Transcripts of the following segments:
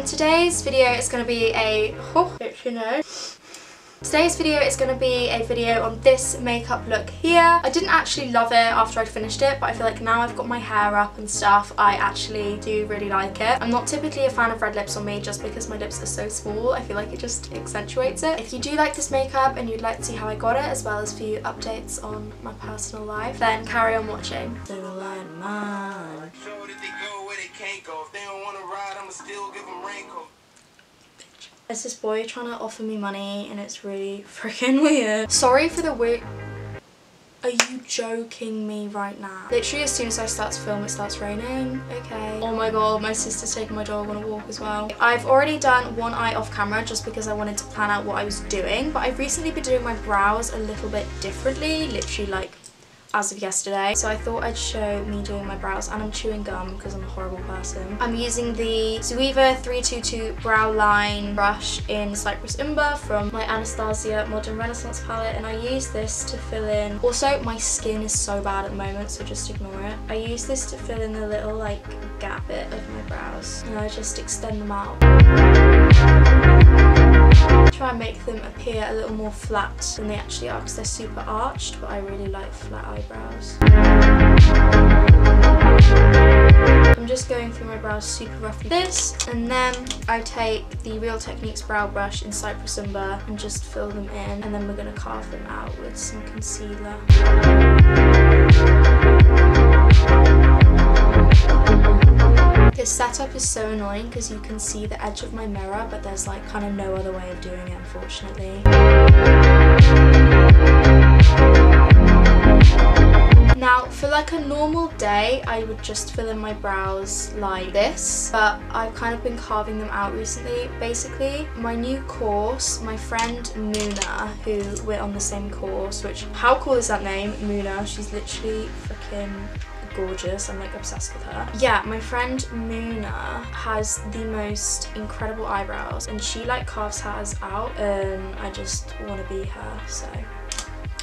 Today's video is going to be a Today's video is going to be a video on this makeup look here. I didn't actually love it after I finished it, but I feel like now I've got my hair up and stuff, I actually do really like it. I'm not typically a fan of red lips on me just because my lips are so small. I feel like it just accentuates it. If you do like this makeup and you'd like to see how I got it, as well as few updates on my personal life, then carry on watching. There's this boy trying to offer me money and it's really freaking weird. Sorry for the weird... Are you joking me right now? Literally as soon as I start to film it starts raining. Okay. Oh my god, my sister's taking my dog on a walk as well. I've already done one eye off camera just because I wanted to plan out what I was doing, but I've recently been doing my brows a little bit differently, literally like as of yesterday. So I thought I'd show me doing my brows, and I'm chewing gum because I'm a horrible person. I'm using the Zoeva 322 brow line brush in Cypress Umber from my Anastasia Modern Renaissance palette, and I use this to fill in... Also, my skin is so bad at the moment, so just ignore it. I use this to fill in the little like gap bit of my brows, and I just extend them out. Try and make them appear a little more flat than they actually are because they're super arched, but I really like flat eyebrows. I'm just going through my brows super roughly like this, and then I take the Real Techniques brow brush in Cypress Umber and just fill them in, and then we're going to carve them out with some concealer. This setup is so annoying because you can see the edge of my mirror, but there's like kind of no other way of doing it, unfortunately. Now, for like a normal day, I would just fill in my brows like this, but I've kind of been carving them out recently. Basically, my new course, my friend Muna, who we're on the same course, which, how cool is that name, Muna? She's literally freaking gorgeous. I'm like obsessed with her. Yeah, my friend Muna has the most incredible eyebrows, and she like carves hers out, and I just want to be her, so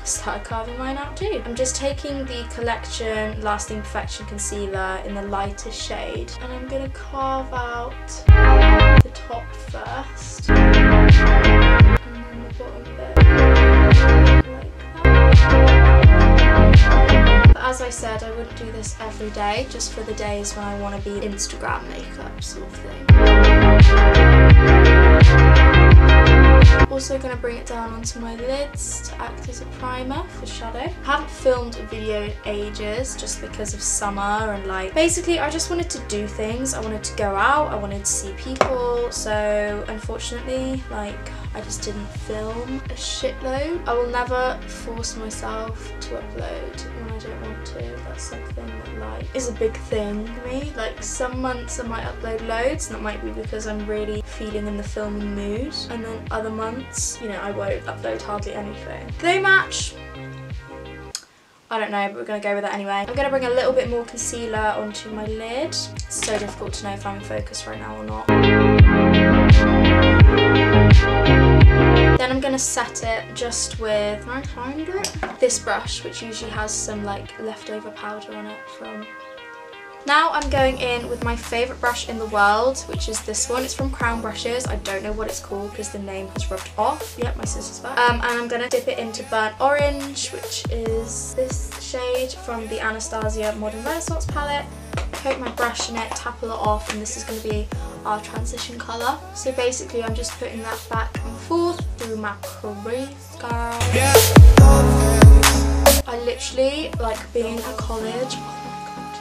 started carving mine out too. I'm just taking the Collection Lasting Perfection concealer in the lightest shade, and I'm gonna carve out the top first and then the bottom bit like that. But as I said, I wouldn't do this every day, just for the days when I want to be Instagram makeup sort of thing. Also going to bring it down onto my lids to act as a primer for shadow. I haven't filmed a video in ages just because of summer, and like basically I just wanted to do things. I wanted to go out, I wanted to see people, so unfortunately like I just didn't film a shitload. I will never force myself to upload when I don't want to. That's something that like is a big thing for me. Like some months I might upload loads, and that might be because I'm really feeling in the filming mood, and then other months, you know, I won't upload hardly anything. They match. I don't know, but we're going to go with it anyway. I'm going to bring a little bit more concealer onto my lid. It's so difficult to know if I'm in focus right now or not. Then I'm going to set it just with, can I find it? This brush, which usually has some like leftover powder on it from... Now I'm going in with my favourite brush in the world, which is this one. It's from Crown Brushes. I don't know what it's called because the name has rubbed off. Yep, my sister's back. And I'm going to dip it into Burnt Orange, which is this shade from the Anastasia Modern Renaissance palette. Coat my brush in it, tap a lot off, and this is going to be our transition colour. So basically I'm just putting that back and forth through my crease, girl. I literally, like being at college,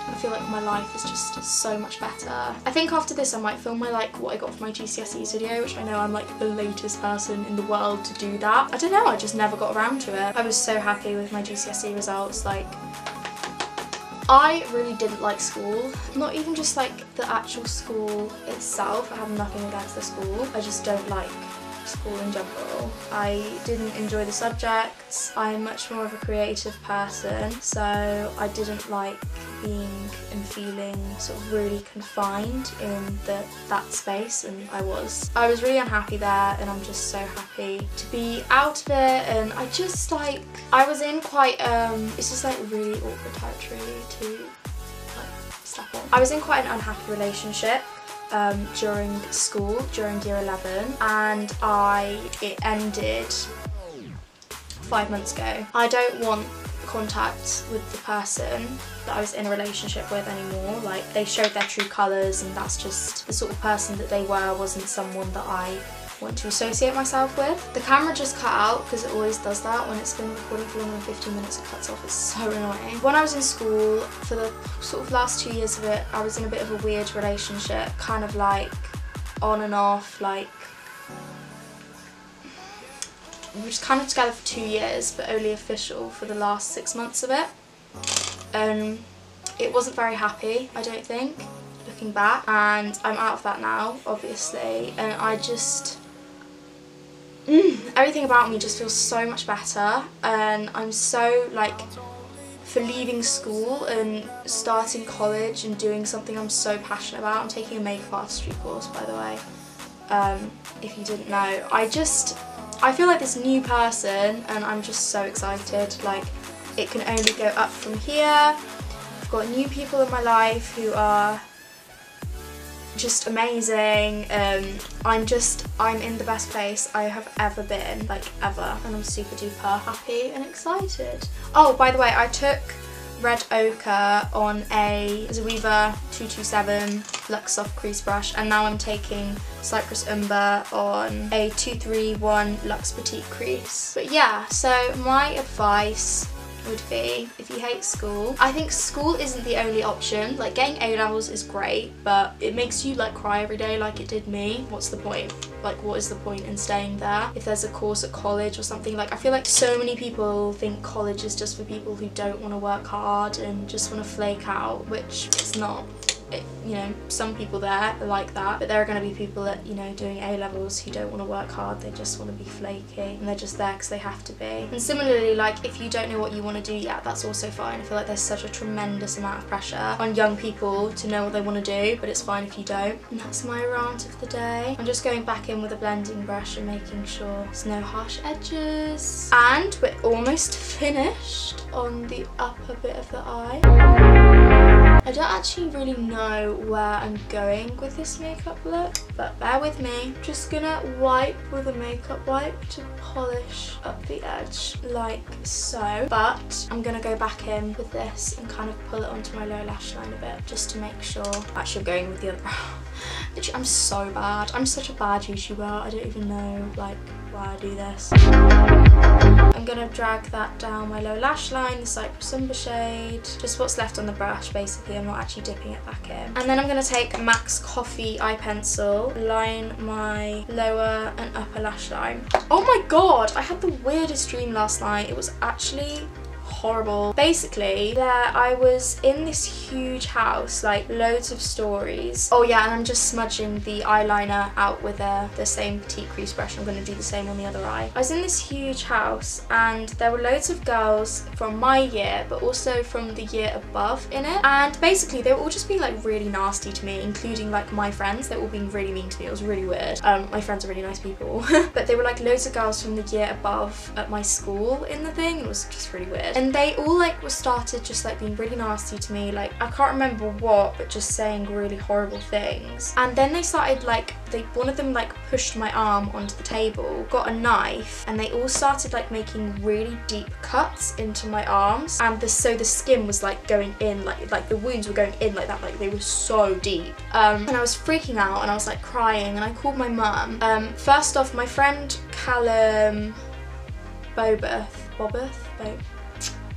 I feel like my life is just so much better. I think after this I might film my like what I got for my GCSEs video, which I know I'm like the latest person in the world to do that. I don't know, I just never got around to it. I was so happy with my GCSE results. Like, I really didn't like school. Not even just like the actual school itself. I have nothing against the school. I just don't like school in general. I didn't enjoy the subjects. I'm much more of a creative person, so I didn't like being and feeling sort of really confined in that space, and I was really unhappy there, and I'm just so happy to be out of it. And I just like, I was in quite it's just like really awkward territory to like step on. I was in quite an unhappy relationship during school, during year 11, and it ended 5 months ago. I don't want contact with the person that I was in a relationship with anymore. Like, they showed their true colours, and that's just the sort of person that they were, wasn't someone that I want to associate myself with. The camera just cut out because it always does that when it's been recording for longer than 15 minutes. It cuts off. It's so annoying. When I was in school, for the sort of last 2 years of it, I was in a bit of a weird relationship, kind of like on and off. Like, we were just kind of together for 2 years, but only official for the last 6 months of it. It wasn't very happy, I don't think, looking back, and I'm out of that now, obviously, and I just everything about me just feels so much better, and I'm so like, for leaving school and starting college and doing something I'm so passionate about. I'm taking a makeup artistry course, by the way, if you didn't know. I feel like this new person, and I'm just so excited. Like, it can only go up from here. I've got new people in my life who are just amazing. I'm in the best place I have ever been, like ever, and I'm super duper happy and excited. Oh, by the way, I took red ochre on a Zoeva 227 Luxe Soft Crease Brush, and now I'm taking Cypress Umber on a 231 Luxe Petite Crease. But yeah, so my advice would be, if you hate school, I think school isn't the only option. Like, getting A-levels is great, but it makes you like cry every day like it did me. What's the point? Like, what is the point in staying there? If there's a course at college or something, like, I feel like so many people think college is just for people who don't want to work hard and just want to flake out, which it's not. You know, some people there are like that, but there are going to be people that, you know, doing A-levels who don't want to work hard. They just want to be flaky, and they're just there because they have to be. And similarly, like, if you don't know what you want to do yet, that's also fine. I feel like there's such a tremendous amount of pressure on young people to know what they want to do, but it's fine if you don't. And that's my rant of the day. I'm just going back in with a blending brush and making sure there's no harsh edges. And we're almost finished on the upper bit of the eye. I don't actually really know where I'm going with this makeup look, but bear with me. Just gonna wipe with a makeup wipe to polish up the edge like so, but I'm gonna go back in with this and kind of pull it onto my lower lash line a bit just to make sure. Actually, I'm going with the other brow. Literally, I'm so bad. I'm such a bad YouTuber. I don't even know like why I do this. I'm gonna drag that down my lower lash line, the Cypress Umber shade, just what's left on the brush basically. I'm not actually dipping it back in. And then I'm gonna take MAC's Coffee eye pencil, line my lower and upper lash line. Oh my god, I had the weirdest dream last night. It was actually horrible. Basically, I was in this huge house, like loads of stories. Oh yeah, and I'm just smudging the eyeliner out with the same petite crease brush. I'm going to do the same on the other eye. I was in this huge house, and there were loads of girls from my year, but also from the year above in it. And basically, they were all just being like really nasty to me, including like my friends. They were all being really mean to me. It was really weird. My friends are really nice people, but they were like loads of girls from the year above at my school in the thing. It was just really weird. And they all like started just like being really nasty to me, like I can't remember what, but just saying really horrible things. And then they started like, one of them like pushed my arm onto the table, got a knife, and they all started like making really deep cuts into my arms, and so the skin was like going in, like the wounds were going in like that, like they were so deep. And I was freaking out, and I was like crying, and I called my mum. First off, my friend Callum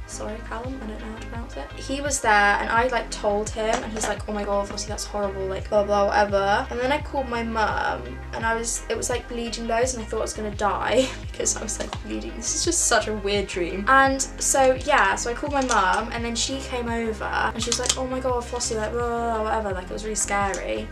sorry, Callum, I don't know how to pronounce it. He was there, and I like told him, and he's like, oh my god, obviously that's horrible, like blah blah whatever. And then I called my mum, and it was like bleeding loads, and I thought I was gonna die because I was like bleeding. This is just such a weird dream. And so yeah, so I called my mum, and then she came over, and she was like, oh my god, Flossie, like blah, blah, blah, whatever, like it was really scary.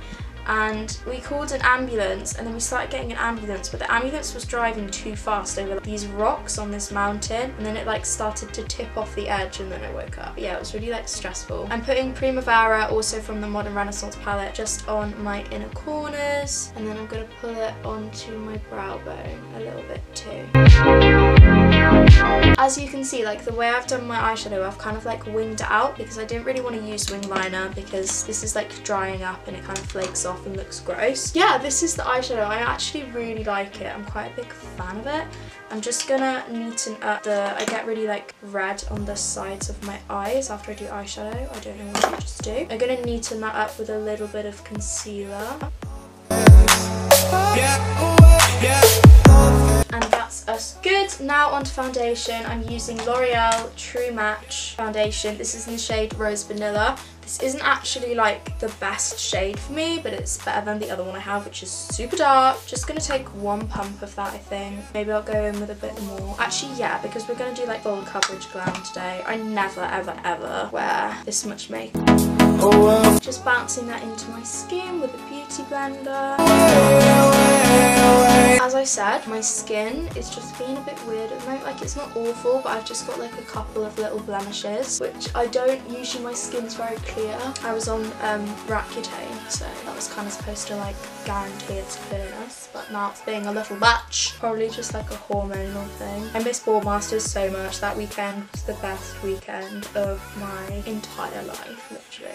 and we called an ambulance, and then we started getting an ambulance, but the ambulance was driving too fast over these rocks on this mountain, and then it like started to tip off the edge, and then I woke up. Yeah, it was really like stressful. I'm putting Primavera, also from the Modern Renaissance palette, just on my inner corners, and then I'm going to pull it onto my brow bone a little bit too. As you can see, like the way I've done my eyeshadow, I've kind of like winged it out because I didn't really want to use wing liner because this is like drying up and it kind of flakes off and looks gross. Yeah, this is the eyeshadow. I actually really like it. I'm quite a big fan of it. I'm just gonna neaten up I get really like red on the sides of my eyes after I do eyeshadow. I don't know what I just do. I'm gonna neaten that up with a little bit of concealer. And that's us good. Now onto foundation. I'm using L'Oreal True Match foundation. This is in the shade Rose Vanilla. This isn't actually like the best shade for me, but it's better than the other one I have, which is super dark. Just gonna take one pump of that, I think. Maybe I'll go in with a bit more. Actually, yeah, because we're gonna do like full coverage glam today. I never, ever, ever wear this much makeup. Just bouncing that into my skin with a beauty blender. As I said, my skin is just being a bit weird at the moment. Like, it's not awful, but I've just got like a couple of little blemishes, which I don't usually, my skin's very clear. I was on Roaccutane, so that was kind of supposed to like guarantee its clearness, but now it's being a little batch. Probably just like a hormonal thing. I miss Ball Masters so much. That weekend was the best weekend of my entire life, literally.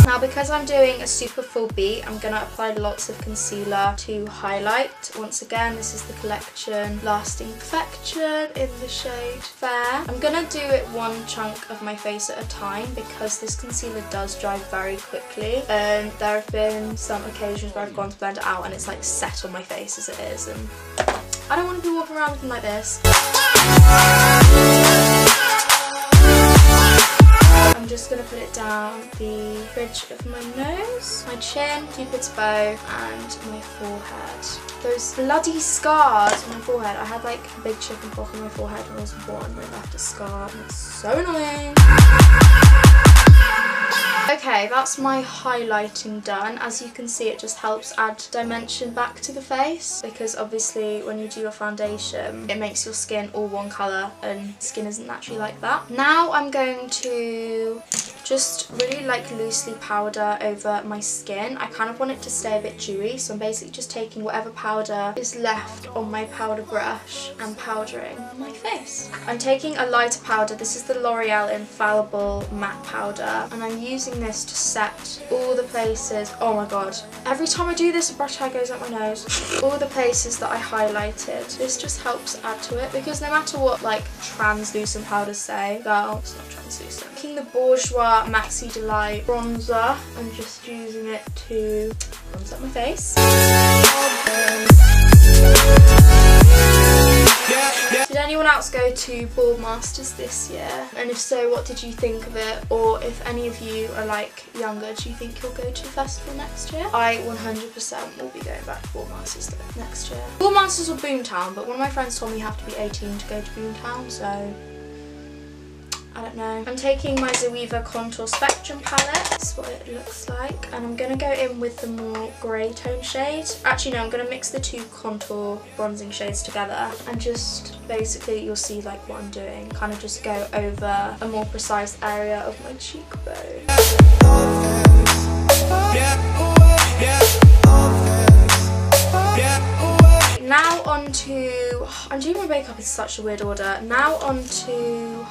Now, because I'm doing a super full beat, I'm going to apply lots of concealer to highlight. Once again, this is the collection Lasting Perfection in the shade Fair. I'm going to do it one chunk of my face at a time because this concealer does dry very quickly, and there have been some occasions where I've gone to blend it out and it's like set on my face as it is, and I don't want to be walking around looking like this. I'm just going to put it down the bridge of my nose, my chin, Cupid's bow, and my forehead. Those bloody scars on my forehead. I had like a big chicken pox on my forehead when I was born and it left a scar, and it's so annoying. Okay, that's my highlighting done. As you can see, it just helps add dimension back to the face, because obviously when you do your foundation, it makes your skin all one colour, and skin isn't naturally like that. Now I'm going to just really like loosely powder over my skin. I kind of want it to stay a bit dewy, so I'm basically just taking whatever powder is left on my powder brush and powdering my face. I'm taking a lighter powder. This is the L'Oreal Infallible Matte Powder, and I'm using this to set all the places. Oh my god, every time I do this a brush hair goes up my nose. All the places that I highlighted. This just helps add to it, because no matter what like translucent powders say, girl, it's not translucent. Taking the Bourjois Maxi Delight bronzer and just using it to bronze up my face. Did anyone else go to Ball Masters this year? And if so, what did you think of it? Or if any of you are like younger, do you think you'll go to the festival next year? I 100% will be going back to Ball Masters next year. Ball Masters or Boomtown, but one of my friends told me you have to be 18 to go to Boomtown, so I don't know. I'm taking my Zoeva Contour Spectrum palette. That's what it looks like. And I'm going to go in with the more grey tone shade. Actually, no, I'm going to mix the two contour bronzing shades together. And just basically, you'll see like what I'm doing. Kind of just go over a more precise area of my cheekbone. Now on to... I'm doing my makeup in such a weird order. Now on to...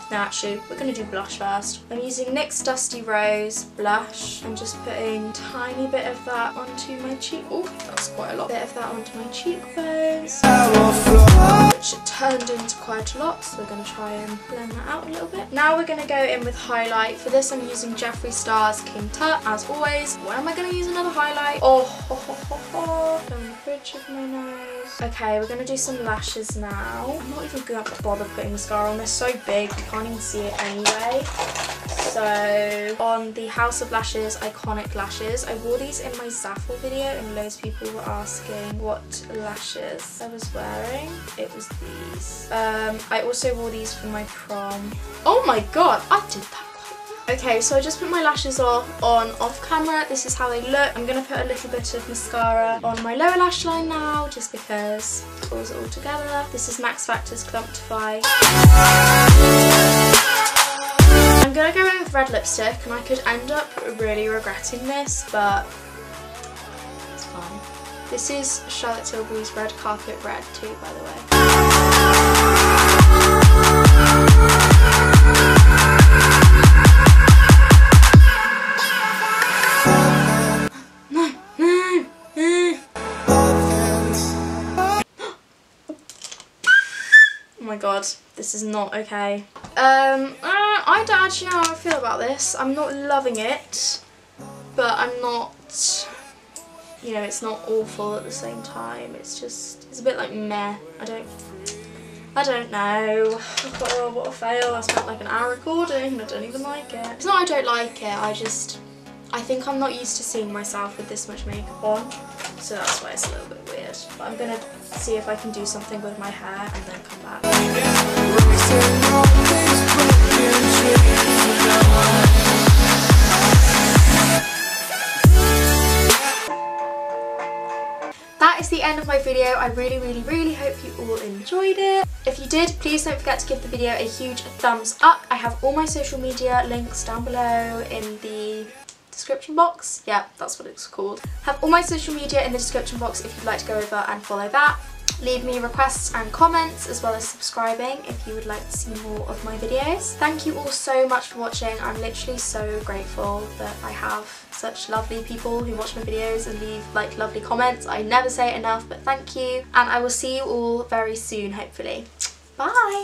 No, actually, we're going to do blush first. I'm using NYX Dusty Rose blush. I'm just putting a tiny bit of that onto my cheek. Oh, that's quite a lot. Bit of that onto my cheekbones, which it turned into quite a lot, so we're going to try and blend that out a little bit. Now we're going to go in with highlight. For this, I'm using Jeffree Star's King Tut, as always. When am I going to use another highlight? Oh, down the bridge of my nose. Okay, we're going to do some lashes now. I'm not even going to bother putting mascara on. They're so big, you can't even see it anyway. So on the House of Lashes Iconic Lashes, I wore these in my Zaful video, and loads of people were asking what lashes I was wearing. It was these. I also wore these for my prom. Oh my god, I did that quite Okay, so I just put my lashes on off camera. This is how they look. I'm going to put a little bit of mascara on my lower lash line now, just because it pulls it all together. This is Max Factor's Clumptify. I'm going to go in with red lipstick, and I could end up really regretting this, but it's fine. This is Charlotte Tilbury's Red Carpet Red too, by the way. Oh my god, this is not okay. I don't actually know how I feel about this. I'm not loving it, but I'm not, you know, it's not awful at the same time. It's just, it's a bit like meh. I don't know. Oh, what a fail. I spent like an hour recording and I don't even like it. It's not I don't like it, I think I'm not used to seeing myself with this much makeup on, so that's why it's a little bit weird. But I'm gonna see if I can do something with my hair and then come back. That is the end of my video. I really hope you all enjoyed it. If you did, please don't forget to give the video a huge thumbs up. I have all my social media links down below in the description box. Yeah, that's what it's called. Have all my social media in the description box if you'd like to go over and follow that. Leave me requests and comments, as well as subscribing if you would like to see more of my videos. Thank you all so much for watching. I'm literally so grateful that I have such lovely people who watch my videos and leave like lovely comments. I never say it enough, but thank you. And I will see you all very soon, hopefully. Bye!